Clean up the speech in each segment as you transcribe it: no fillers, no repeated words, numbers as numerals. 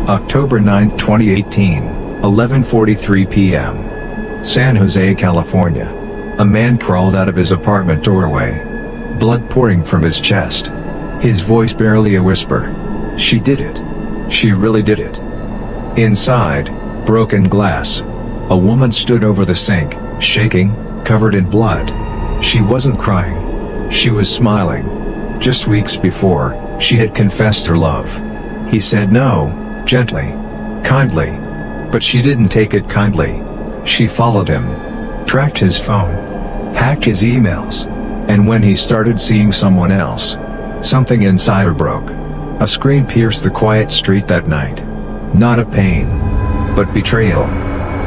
October 9, 2018, 11:43 p.m. San Jose, California. A man crawled out of his apartment doorway. Blood pouring from his chest. His voice barely a whisper. She did it. She really did it. Inside, broken glass. A woman stood over the sink, shaking, covered in blood. She wasn't crying. She was smiling. Just weeks before, she had confessed her love. He said no, gently, kindly. But she didn't take it kindly. She followed him, tracked his phone, hacked his emails. And when he started seeing someone else, something inside her broke. A scream pierced the quiet street that night. Not of pain, but betrayal.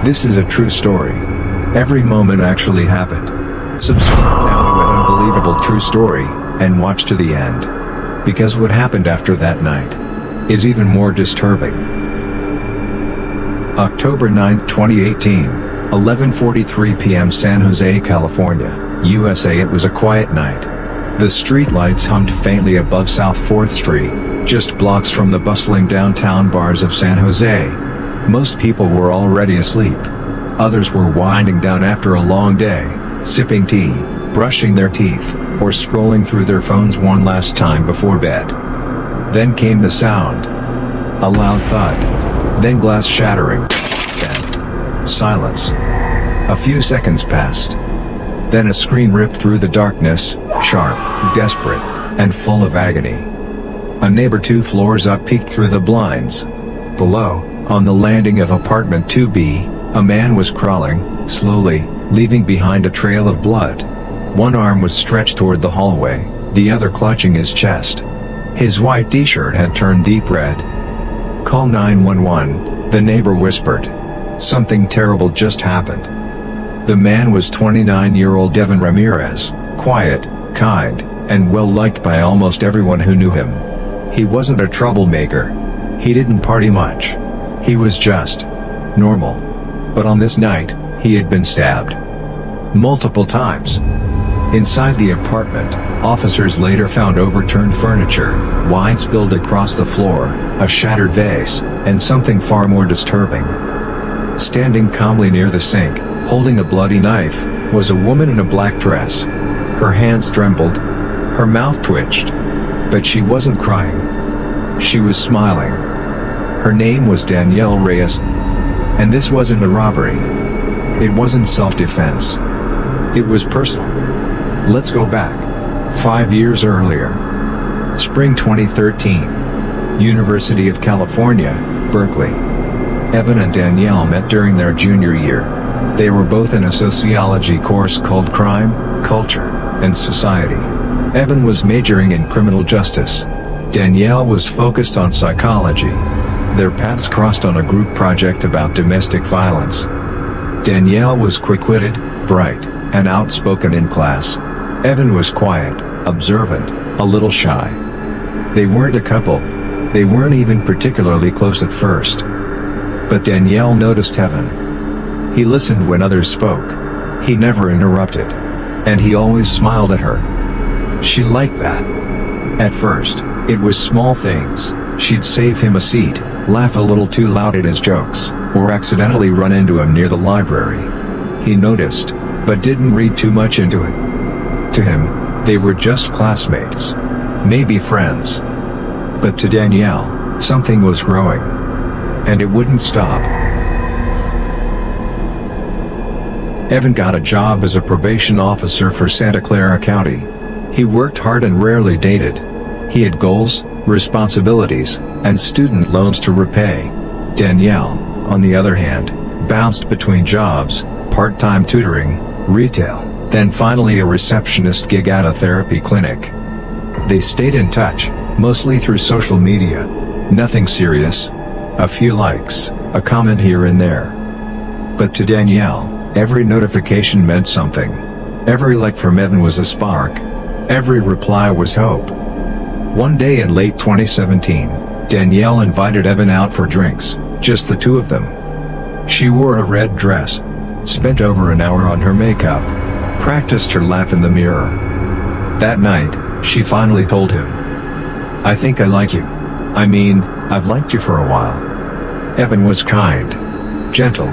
This is a true story. Every moment actually happened. Subscribe now to an unbelievable true story, and watch to the end. Because what happened after that night is even more disturbing. October 9, 2018, 11:43 p.m. San Jose, California, USA. It was a quiet night. The streetlights hummed faintly above South 4th Street, just blocks from the bustling downtown bars of San Jose. Most people were already asleep. Others were winding down after a long day, sipping tea, brushing their teeth, or scrolling through their phones one last time before bed. Then came the sound. A loud thud. Then glass shattering. Then silence. A few seconds passed. Then a scream ripped through the darkness, sharp, desperate, and full of agony. A neighbor 2 floors up peeked through the blinds. Below, on the landing of apartment 2B, a man was crawling, slowly, leaving behind a trail of blood. One arm was stretched toward the hallway, the other clutching his chest. His white t-shirt had turned deep red. "Call 911, the neighbor whispered. Something terrible just happened." The man was 29-year-old Evan Ramirez, quiet, kind, and well-liked by almost everyone who knew him. He wasn't a troublemaker. He didn't party much. He was just normal. But on this night, he had been stabbed multiple times. Inside the apartment, officers later found overturned furniture, wine spilled across the floor, a shattered vase, and something far more disturbing. Standing calmly near the sink, holding a bloody knife, was a woman in a black dress. Her hands trembled. Her mouth twitched. But she wasn't crying. She was smiling. Her name was Danielle Reyes. And this wasn't a robbery. It wasn't self-defense. It was personal. Let's go back 5 years earlier. Spring 2013. University of California, Berkeley. Evan and Danielle met during their junior year. They were both in a sociology course called Crime, Culture, and Society. Evan was majoring in criminal justice. Danielle was focused on psychology. Their paths crossed on a group project about domestic violence. Danielle was quick-witted, bright, and outspoken in class. Evan was quiet, observant, a little shy. They weren't a couple. They weren't even particularly close at first. But Danielle noticed Evan. He listened when others spoke. He never interrupted. And he always smiled at her. She liked that. At first, it was small things. She'd save him a seat, laugh a little too loud at his jokes, or accidentally run into him near the library. He noticed, but didn't read too much into it. To him, they were just classmates. Maybe friends. But to Danielle, something was growing. And it wouldn't stop. Evan got a job as a probation officer for Santa Clara County. He worked hard and rarely dated. He had goals, responsibilities, and student loans to repay. Danielle, on the other hand, bounced between jobs, part-time tutoring, retail, then finally a receptionist gig at a therapy clinic. They stayed in touch, mostly through social media. Nothing serious. A few likes, a comment here and there. But to Danielle, every notification meant something. Every like from Evan was a spark. Every reply was hope. One day in late 2017, Danielle invited Evan out for drinks, just the two of them. She wore a red dress, spent over an hour on her makeup, practiced her laugh in the mirror. That night, she finally told him, "I think I like you. I mean, I've liked you for a while. Evan was kind, gentle,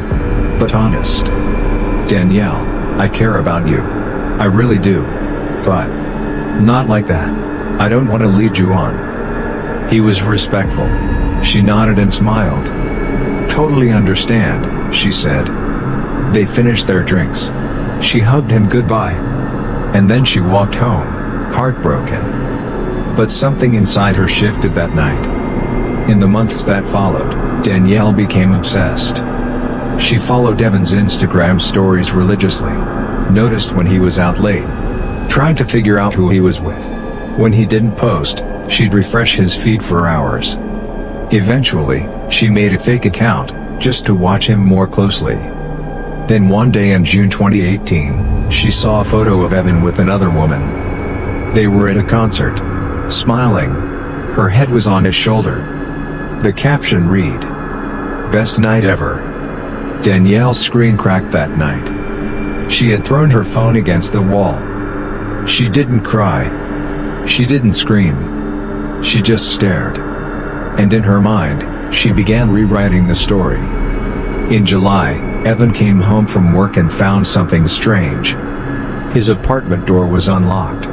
but honest. "Danielle, I care about you. I really do. But not like that. I don't want to lead you on." He was respectful. She nodded and smiled. "Totally understand," she said. They finished their drinks. She hugged him goodbye. And then she walked home, heartbroken. But something inside her shifted that night. In the months that followed, Danielle became obsessed. She followed Evan's Instagram stories religiously. Noticed when he was out late. Tried to figure out who he was with. When he didn't post, she'd refresh his feed for hours. Eventually, she made a fake account, just to watch him more closely. Then one day in June 2018, she saw a photo of Evan with another woman. They were at a concert. Smiling. Her head was on his shoulder. The caption read, "Best night ever." Danielle's screen cracked that night. She had thrown her phone against the wall. She didn't cry. She didn't scream. She just stared. And in her mind, she began rewriting the story. In July, Evan came home from work and found something strange. His apartment door was unlocked.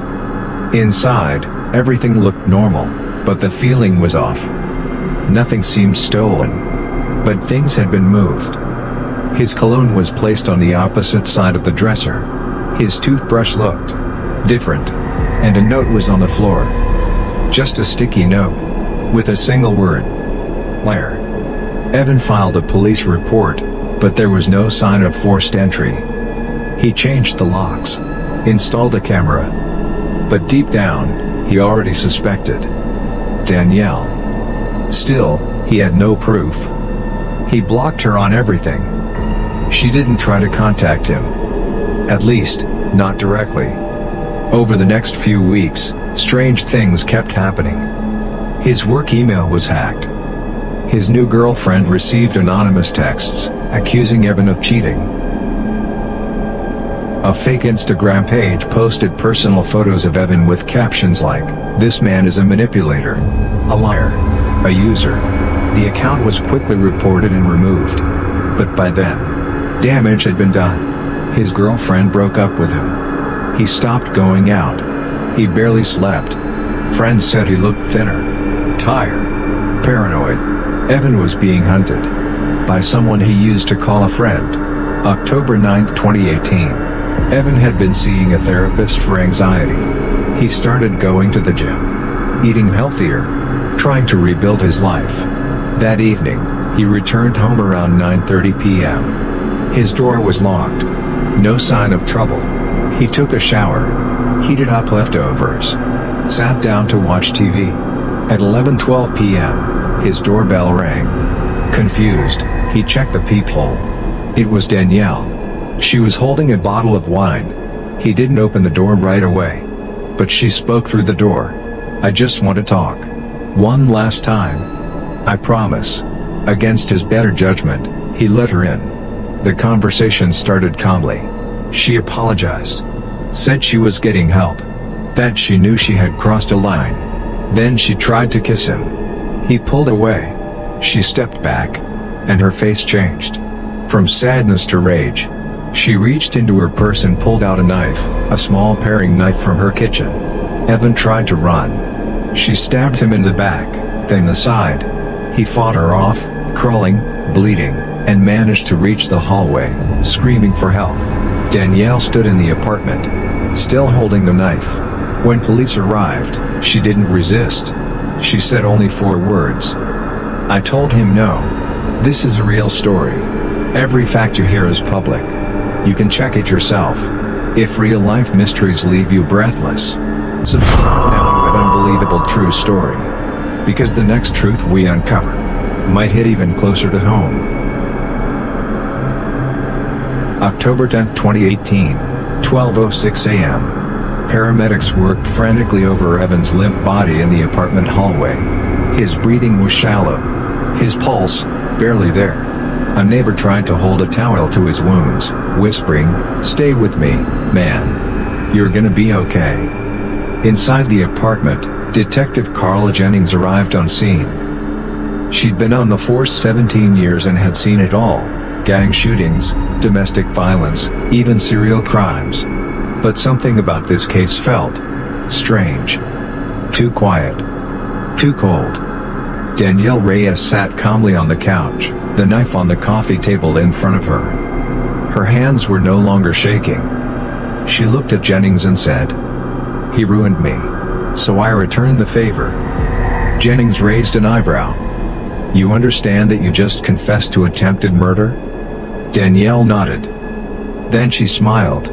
Inside, everything looked normal, but the feeling was off. Nothing seemed stolen. But things had been moved. His cologne was placed on the opposite side of the dresser. His toothbrush looked different. And a note was on the floor. Just a sticky note. With a single word. "Liar." Evan filed a police report, but there was no sign of forced entry. He changed the locks. Installed a camera. But deep down, he already suspected Danielle. Still, he had no proof. He blocked her on everything. She didn't try to contact him. At least, not directly. Over the next few weeks, strange things kept happening. His work email was hacked. His new girlfriend received anonymous texts, accusing Evan of cheating. A fake Instagram page posted personal photos of Evan with captions like, "This man is a manipulator, a liar, a user." The account was quickly reported and removed. But by then, damage had been done. His girlfriend broke up with him. He stopped going out. He barely slept. Friends said he looked thinner, tired, paranoid. Evan was being hunted by someone he used to call a friend. October 9, 2018. Evan had been seeing a therapist for anxiety. He started going to the gym, eating healthier, trying to rebuild his life. That evening, he returned home around 9:30 p.m. His door was locked. No sign of trouble. He took a shower, heated up leftovers, sat down to watch TV. At 11:12 p.m., his doorbell rang. Confused, he checked the peephole. It was Danielle. She was holding a bottle of wine. He didn't open the door right away. But she spoke through the door. "I just want to talk. One last time. I promise." Against his better judgment, he let her in. The conversation started calmly. She apologized. Said she was getting help. That she knew she had crossed a line. Then she tried to kiss him. He pulled away. She stepped back. And her face changed. From sadness to rage. She reached into her purse and pulled out a knife, a small paring knife from her kitchen. Evan tried to run. She stabbed him in the back, then the side. He fought her off, crawling, bleeding, and managed to reach the hallway, screaming for help. Danielle stood in the apartment, still holding the knife. When police arrived, she didn't resist. She said only 4 words. "I told him no. This is a real story. Every fact you hear is public. You can check it yourself. If real-life mysteries leave you breathless, subscribe now to an unbelievable true story. Because the next truth we uncover might hit even closer to home." October 10, 2018, 12:06 a.m. Paramedics worked frantically over Evan's limp body in the apartment hallway. His breathing was shallow. His pulse, barely there. A neighbor tried to hold a towel to his wounds, whispering, "Stay with me, man. You're gonna be okay." Inside the apartment, Detective Carla Jennings arrived on scene. She'd been on the force 17 years and had seen it all: gang shootings, domestic violence, even serial crimes. But something about this case felt strange. Too quiet. Too cold. Danielle Reyes sat calmly on the couch, the knife on the coffee table in front of her. Her hands were no longer shaking. She looked at Jennings and said, "He ruined me. So I returned the favor." Jennings raised an eyebrow. "You understand that you just confessed to attempted murder?" Danielle nodded. Then she smiled.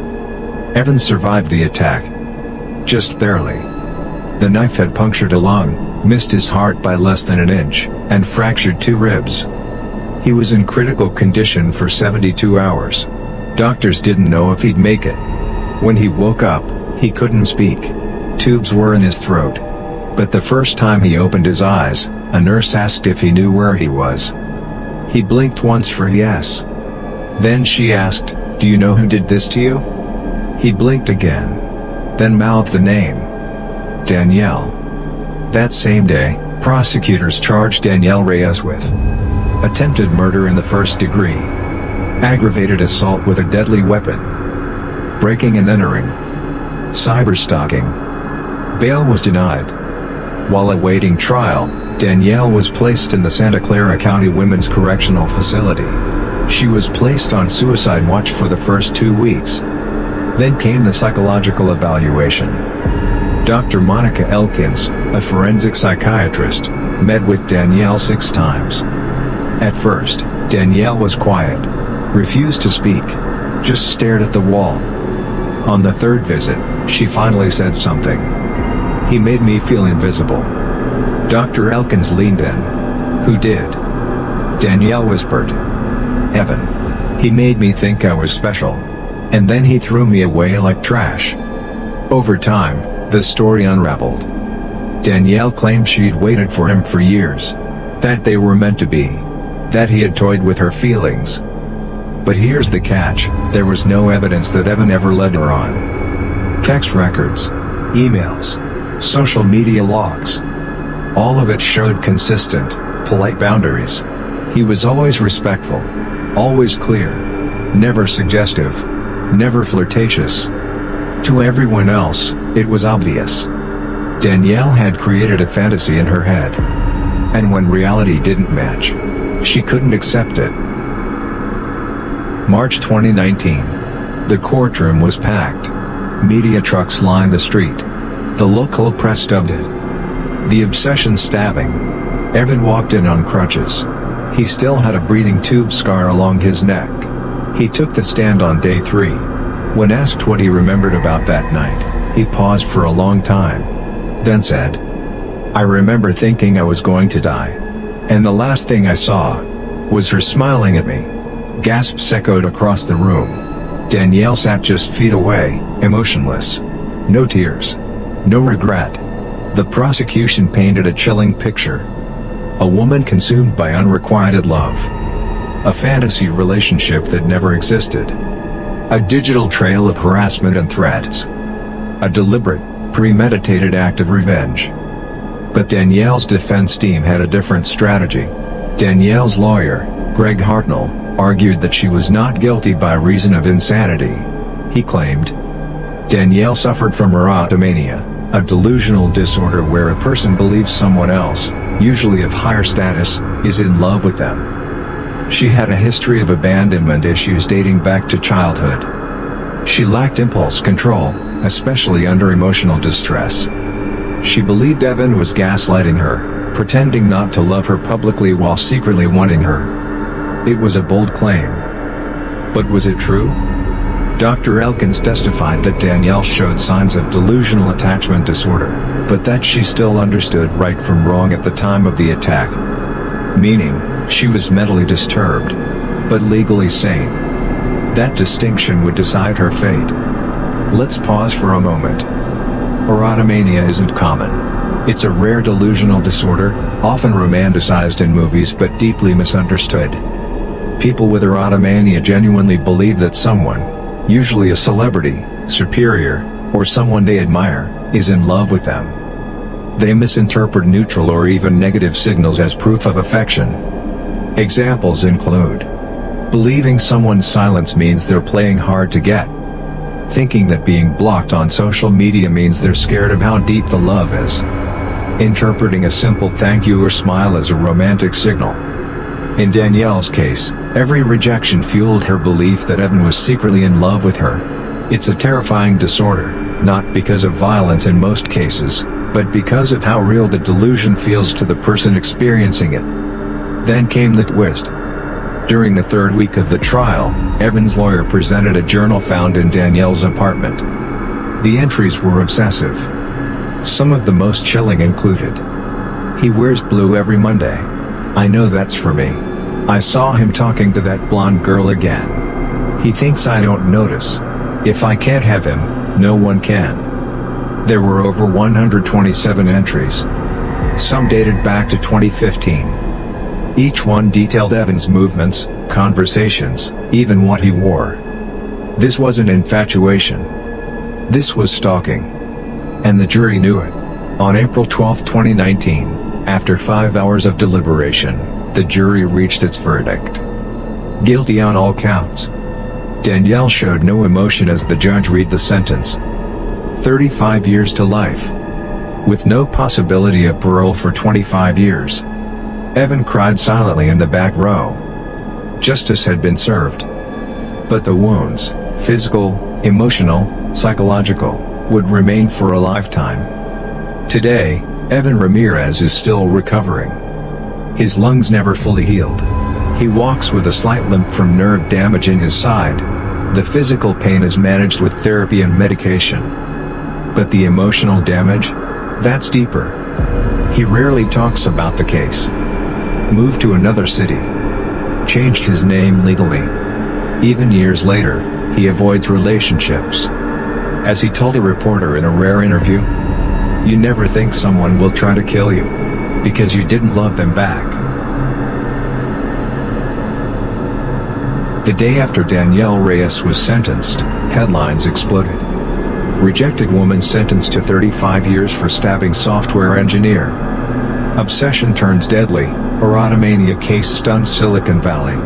Evan survived the attack. Just barely. The knife had punctured a lung, missed his heart by less than an inch, and fractured 2 ribs. He was in critical condition for 72 hours. Doctors didn't know if he'd make it. When he woke up, he couldn't speak. Tubes were in his throat. But the first time he opened his eyes, a nurse asked if he knew where he was. He blinked once for yes. Then she asked, "Do you know who did this to you?" He blinked again. Then mouthed the name. Danielle. That same day, prosecutors charged Danielle Reyes with attempted murder in the first degree, aggravated assault with a deadly weapon, breaking and entering, cyberstalking. Bail was denied. While awaiting trial, Danielle was placed in the Santa Clara County Women's Correctional Facility. She was placed on suicide watch for the first 2 weeks. Then came the psychological evaluation. Dr. Monica Elkins, a forensic psychiatrist, met with Danielle 6 times. At first, Danielle was quiet, refused to speak, just stared at the wall. On the 3rd visit, she finally said something. "He made me feel invisible." Dr. Elkins leaned in. "Who did?" Danielle whispered. "Evan. He made me think I was special. And then he threw me away like trash." Over time, the story unraveled. Danielle claimed she'd waited for him for years. That they were meant to be. That he had toyed with her feelings. But here's the catch: there was no evidence that Evan ever led her on. Text records, emails, social media logs. All of it showed consistent, polite boundaries. He was always respectful. Always clear. Never suggestive. Never flirtatious. To everyone else, it was obvious. Danielle had created a fantasy in her head. And when reality didn't match, she couldn't accept it. March 2019. The courtroom was packed. Media trucks lined the street. The local press dubbed it the obsession stabbing. Evan walked in on crutches. He still had a breathing tube scar along his neck. He took the stand on day 3. When asked what he remembered about that night, he paused for a long time. Then said, "I remember thinking I was going to die. And the last thing I saw was her smiling at me." Gasps echoed across the room. Danielle sat just feet away, emotionless. No tears. No regret. The prosecution painted a chilling picture. A woman consumed by unrequited love. A fantasy relationship that never existed. A digital trail of harassment and threats. A deliberate, premeditated act of revenge. But Danielle's defense team had a different strategy. Danielle's lawyer, Greg Hartnell, argued that she was not guilty by reason of insanity. He claimed Danielle suffered from erotomania, a delusional disorder where a person believes someone else, usually of higher status, is in love with them. She had a history of abandonment issues dating back to childhood. She lacked impulse control, especially under emotional distress. She believed Evan was gaslighting her, pretending not to love her publicly while secretly wanting her. It was a bold claim. But was it true? Dr. Elkins testified that Danielle showed signs of delusional attachment disorder, but that she still understood right from wrong at the time of the attack. Meaning, she was mentally disturbed, but legally sane. That distinction would decide her fate. Let's pause for a moment. Erotomania isn't common. It's a rare delusional disorder, often romanticized in movies but deeply misunderstood. People with erotomania genuinely believe that someone, usually a celebrity, superior, or someone they admire, is in love with them. They misinterpret neutral or even negative signals as proof of affection. Examples include believing someone's silence means they're playing hard to get, thinking that being blocked on social media means they're scared of how deep the love is, interpreting a simple thank you or smile as a romantic signal. In Danielle's case, every rejection fueled her belief that Evan was secretly in love with her. It's a terrifying disorder, not because of violence in most cases, but because of how real the delusion feels to the person experiencing it. Then came the twist. During the third week of the trial, Evan's lawyer presented a journal found in Danielle's apartment. The entries were obsessive. Some of the most chilling included: he wears blue every Monday. I know that's for me. I saw him talking to that blonde girl again. He thinks I don't notice. If I can't have him, no one can. There were over 127 entries. Some dated back to 2015. Each one detailed Evan's movements, conversations, even what he wore. This wasn't infatuation. This was stalking. And the jury knew it. On April 12, 2019, after 5 hours of deliberation, the jury reached its verdict. Guilty on all counts. Danielle showed no emotion as the judge read the sentence. 35 years to life. With no possibility of parole for 25 years. Evan cried silently in the back row. Justice had been served. But the wounds, physical, emotional, psychological, would remain for a lifetime. Today, Evan Ramirez is still recovering. His lungs never fully healed. He walks with a slight limp from nerve damage in his side. The physical pain is managed with therapy and medication. But the emotional damage? That's deeper. He rarely talks about the case. Moved to another city. Changed his name legally. Even years later, he avoids relationships. As he told a reporter in a rare interview, "You never think someone will try to kill you, because you didn't love them back." The day after Danielle Reyes was sentenced, headlines exploded. Rejected woman sentenced to 35 years for stabbing software engineer. Obsession turns deadly, erotomania case stuns Silicon Valley.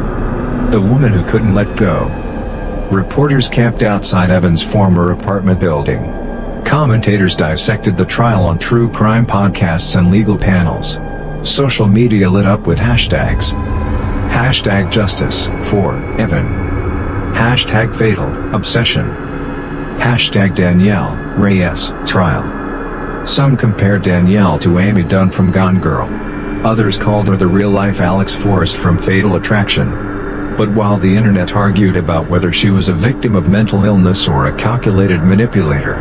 The woman who couldn't let go. Reporters camped outside Evan's former apartment building. Commentators dissected the trial on true crime podcasts and legal panels. Social media lit up with hashtags. Hashtag justice for Evan. Hashtag fatal obsession. Hashtag Danielle Reyes trial. Some compared Danielle to Amy Dunn from Gone Girl. Others called her the real-life Alex Forrest from Fatal Attraction. But while the internet argued about whether she was a victim of mental illness or a calculated manipulator,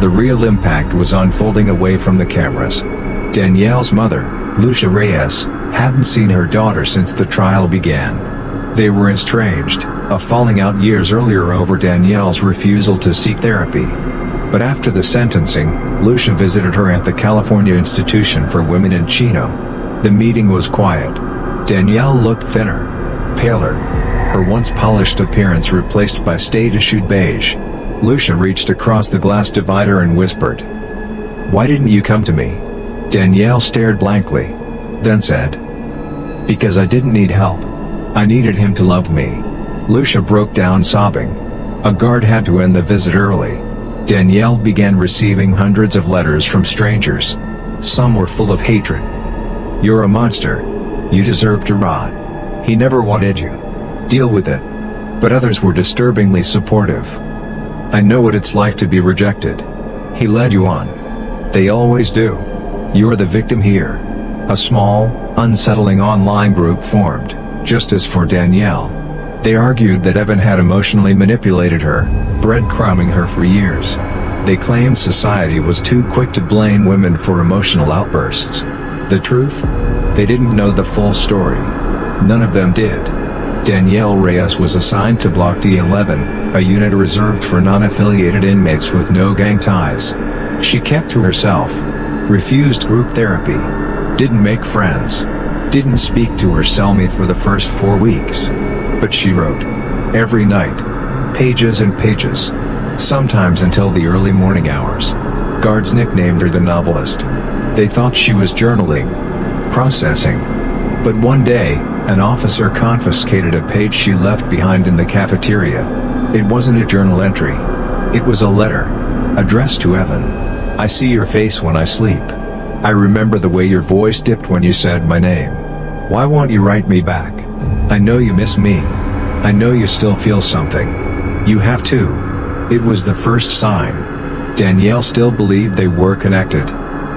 the real impact was unfolding away from the cameras. Danielle's mother, Lucia Reyes, hadn't seen her daughter since the trial began. They were estranged, a falling out years earlier over Danielle's refusal to seek therapy. But after the sentencing, Lucia visited her at the California Institution for Women in Chino. The meeting was quiet. Danielle looked thinner, paler, her once polished appearance replaced by state-issued beige. Lucia reached across the glass divider and whispered, "Why didn't you come to me?" Danielle stared blankly, then said, "Because I didn't need help. I needed him to love me." Lucia broke down sobbing. A guard had to end the visit early. Danielle began receiving hundreds of letters from strangers. Some were full of hatred. "You're a monster. You deserve to rot. He never wanted you. Deal with it." But others were disturbingly supportive. "I know what it's like to be rejected. He led you on. They always do. You're the victim here." A small, unsettling online group formed, Justice for Danielle. They argued that Evan had emotionally manipulated her, breadcrumbing her for years. They claimed society was too quick to blame women for emotional outbursts. The truth? They didn't know the full story. None of them did. Danielle Reyes was assigned to Block D11, a unit reserved for non-affiliated inmates with no gang ties. She kept to herself, refused group therapy, didn't make friends, didn't speak to her cellmate for the first 4 weeks. But she wrote. Every night. Pages and pages. Sometimes until the early morning hours. Guards nicknamed her the novelist. They thought she was journaling, processing. But one day, an officer confiscated a page she left behind in the cafeteria. It wasn't a journal entry. It was a letter, addressed to Evan. I see your face when I sleep. I remember the way your voice dipped when you said my name. Why won't you write me back? I know you miss me. I know you still feel something. You have too. It was the first sign. Danielle still believed they were connected.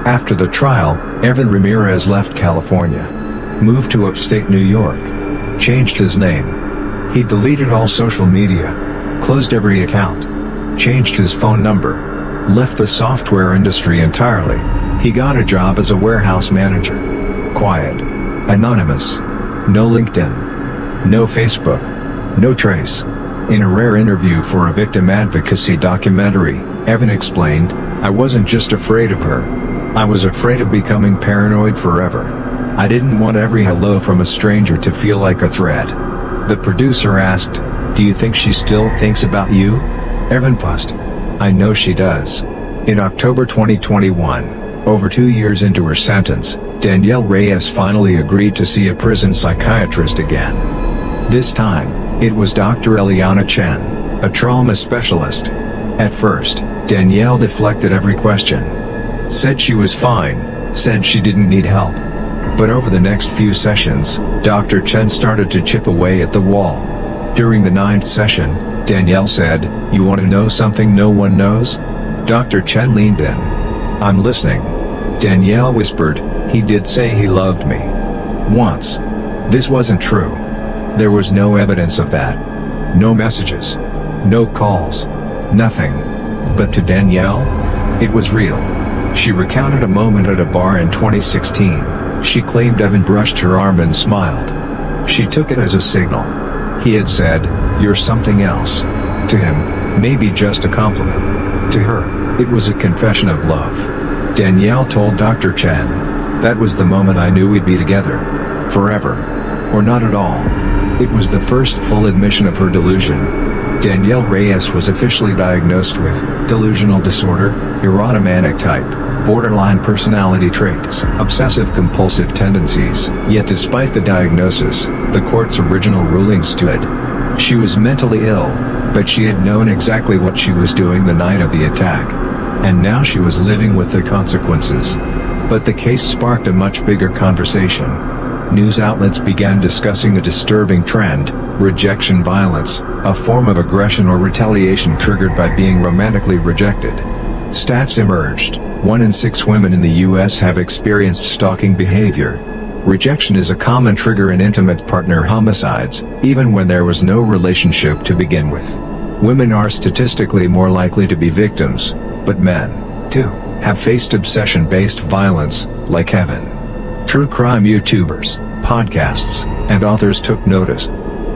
After the trial, Evan Ramirez left California, moved to upstate New York, changed his name. He deleted all social media, closed every account, changed his phone number, left the software industry entirely. He got a job as a warehouse manager. Quiet, anonymous, no LinkedIn, no Facebook, no trace. In a rare interview for a victim advocacy documentary, Evan explained, I wasn't just afraid of her. I was afraid of becoming paranoid forever. I didn't want every hello from a stranger to feel like a threat. The producer asked, do you think she still thinks about you? Evan fussed. I know she does. In October 2021, over 2 years into her sentence, Danielle Reyes finally agreed to see a prison psychiatrist again. This time, it was Dr. Eliana Chen, a trauma specialist. At first, Danielle deflected every question. Said she was fine, said she didn't need help. But over the next few sessions, Dr. Chen started to chip away at the wall. During the 9th session, Danielle said, you want to know something no one knows? Dr. Chen leaned in. I'm listening. Danielle whispered, he did say he loved me. Once. This wasn't true. There was no evidence of that. No messages. No calls. Nothing. But to Danielle, it was real. She recounted a moment at a bar in 2016. She claimed Evan brushed her arm and smiled. She took it as a signal. He had said, you're something else. To him, maybe just a compliment. To her, it was a confession of love. Danielle told Dr. Chen, that was the moment I knew we'd be together. Forever. Or not at all. It was the first full admission of her delusion. Danielle Reyes was officially diagnosed with delusional disorder, erotomanic type, borderline personality traits, obsessive-compulsive tendencies. Yet despite the diagnosis, the court's original ruling stood. She was mentally ill, but she had known exactly what she was doing the night of the attack. And now she was living with the consequences. But the case sparked a much bigger conversation. News outlets began discussing a disturbing trend, rejection violence, a form of aggression or retaliation triggered by being romantically rejected. Stats emerged. 1 in 6 women in the U.S. have experienced stalking behavior. Rejection is a common trigger in intimate partner homicides, even when there was no relationship to begin with. Women are statistically more likely to be victims, but men, too, have faced obsession-based violence, like Evan. True crime YouTubers, podcasts, and authors took notice.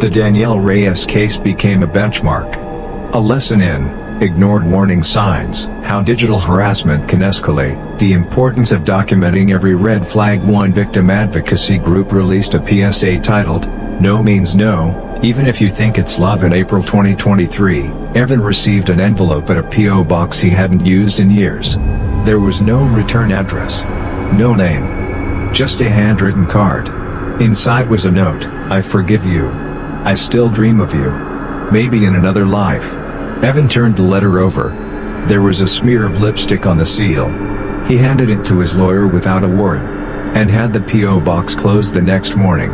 The Danielle Reyes case became a benchmark. A lesson in ignored warning signs, how digital harassment can escalate, the importance of documenting every red flag. One victim advocacy group released a PSA titled, No Means No, Even If You Think It's Love. In April 2023, Evan received an envelope at a P.O. box he hadn't used in years. There was no return address. No name. Just a handwritten card. Inside was a note, I forgive you. I still dream of you. Maybe in another life. Evan turned the letter over. There was a smear of lipstick on the seal. He handed it to his lawyer without a warrant, and had the P.O. box closed the next morning.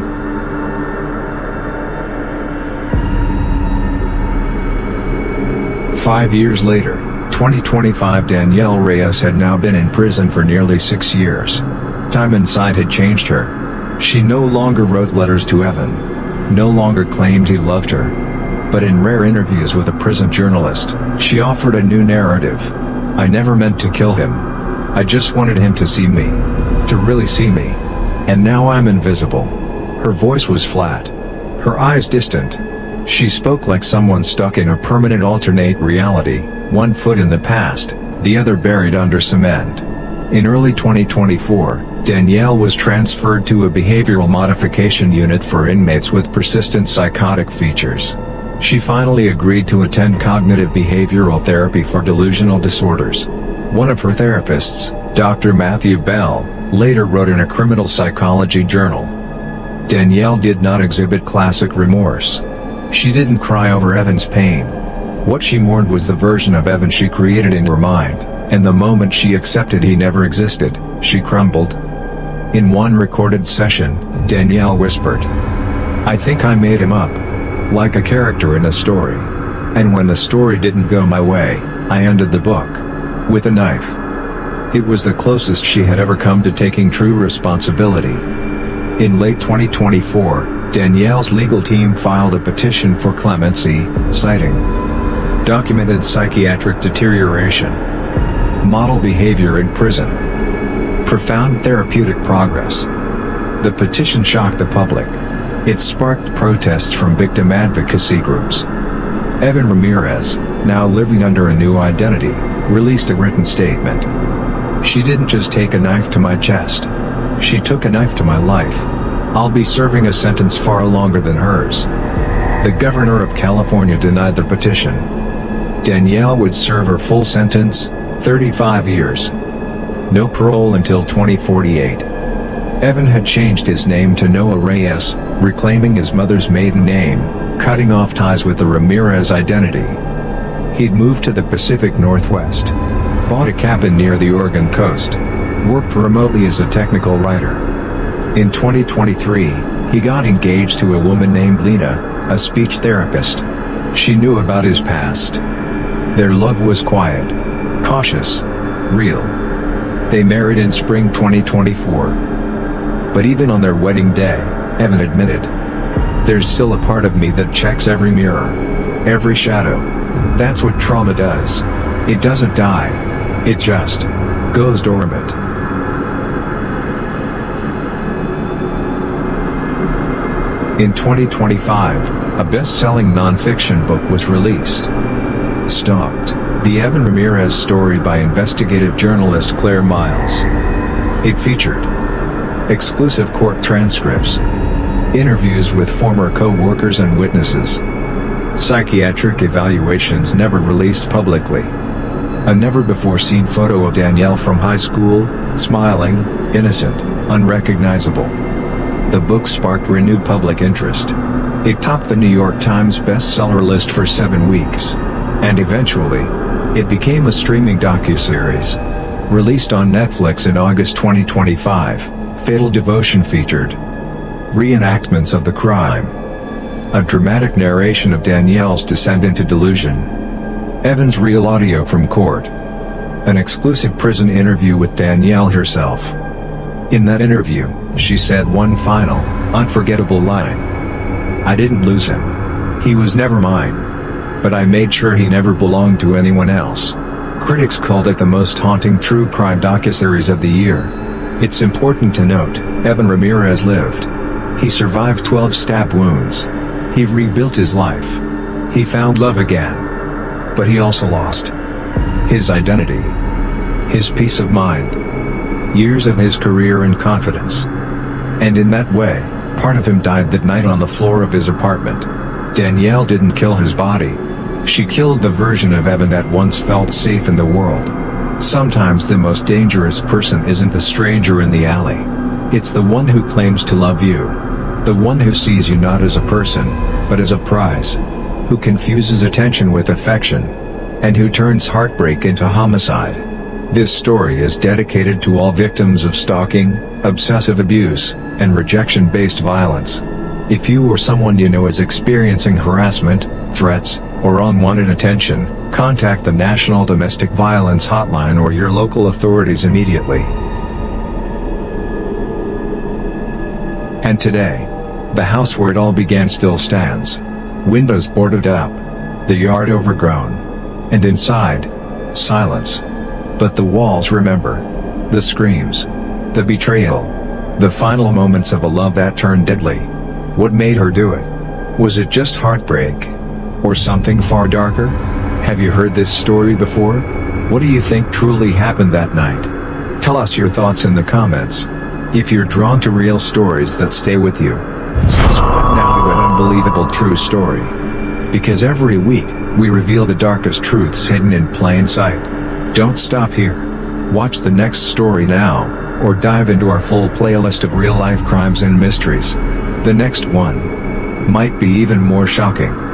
Five years later, 2025, Danielle Reyes had now been in prison for nearly 6 years. Time inside had changed her. She no longer wrote letters to Evan. No longer claimed he loved her. But in rare interviews with a prison journalist, she offered a new narrative. I never meant to kill him. I just wanted him to see me. To really see me. And now I'm invisible. Her voice was flat. Her eyes distant. She spoke like someone stuck in a permanent alternate reality, one foot in the past, the other buried under cement. In early 2024, Danielle was transferred to a behavioral modification unit for inmates with persistent psychotic features. She finally agreed to attend cognitive behavioral therapy for delusional disorders. One of her therapists, Dr. Matthew Bell, later wrote in a criminal psychology journal, "Danielle did not exhibit classic remorse. She didn't cry over Evan's pain. What she mourned was the version of Evan she created in her mind, and the moment she accepted he never existed, she crumbled." In one recorded session, Danielle whispered, "I think I made him up. Like a character in a story. And when the story didn't go my way, I ended the book. With a knife." It was the closest she had ever come to taking true responsibility. In late 2024, Danielle's legal team filed a petition for clemency, citing documented psychiatric deterioration, model behavior in prison, profound therapeutic progress. The petition shocked the public. It sparked protests from victim advocacy groups. Evan Ramirez, now living under a new identity, released a written statement. "She didn't just take a knife to my chest. She took a knife to my life. I'll be serving a sentence far longer than hers." The governor of California denied the petition. Danielle would serve her full sentence, 35 years. No parole until 2048. Evan had changed his name to Noah Reyes, reclaiming his mother's maiden name, cutting off ties with the Ramirez identity. He'd moved to the Pacific Northwest, bought a cabin near the Oregon coast, worked remotely as a technical writer. In 2023, he got engaged to a woman named Lena, a speech therapist. She knew about his past. Their love was quiet, cautious, real. They married in spring 2024. But even on their wedding day, Evan admitted, "There's still a part of me that checks every mirror, every shadow. That's what trauma does. It doesn't die. It just goes dormant." In 2025, a best-selling non-fiction book was released. Stalked: The Evan Ramirez Story by investigative journalist Claire Miles. It featured exclusive court transcripts, interviews with former co-workers and witnesses, psychiatric evaluations never released publicly, a never-before-seen photo of Danielle from high school, smiling, innocent, unrecognizable. The book sparked renewed public interest. It topped the New York Times bestseller list for 7 weeks. And eventually, it became a streaming docuseries. Released on Netflix in August 2025, Fatal Devotion featured reenactments of the crime, a dramatic narration of Danielle's descent into delusion, Evan's real audio from court, an exclusive prison interview with Danielle herself. In that interview, she said one final, unforgettable line. "I didn't lose him. He was never mine. But I made sure he never belonged to anyone else." Critics called it the most haunting true crime docuseries of the year. It's important to note, Evan Ramirez lived. He survived 12 stab wounds. He rebuilt his life. He found love again. But he also lost his identity, his peace of mind, years of his career and confidence. And in that way, part of him died that night on the floor of his apartment. Danielle didn't kill his body. She killed the version of Evan that once felt safe in the world. Sometimes the most dangerous person isn't the stranger in the alley. It's the one who claims to love you. The one who sees you not as a person, but as a prize. Who confuses attention with affection. And who turns heartbreak into homicide. This story is dedicated to all victims of stalking, obsessive abuse, and rejection-based violence. If you or someone you know is experiencing harassment, threats, or unwanted attention, contact the National Domestic Violence Hotline or your local authorities immediately. And today, the house where it all began still stands. Windows boarded up, the yard overgrown, and inside, silence. But the walls remember. The screams, the betrayal, the final moments of a love that turned deadly. What made her do it? Was it just heartbreak? Or something far darker? Have you heard this story before? What do you think truly happened that night? Tell us your thoughts in the comments. If you're drawn to real stories that stay with you, subscribe now to an unbelievable true story. Because every week, we reveal the darkest truths hidden in plain sight. Don't stop here. Watch the next story now, or dive into our full playlist of real-life crimes and mysteries. The next one might be even more shocking.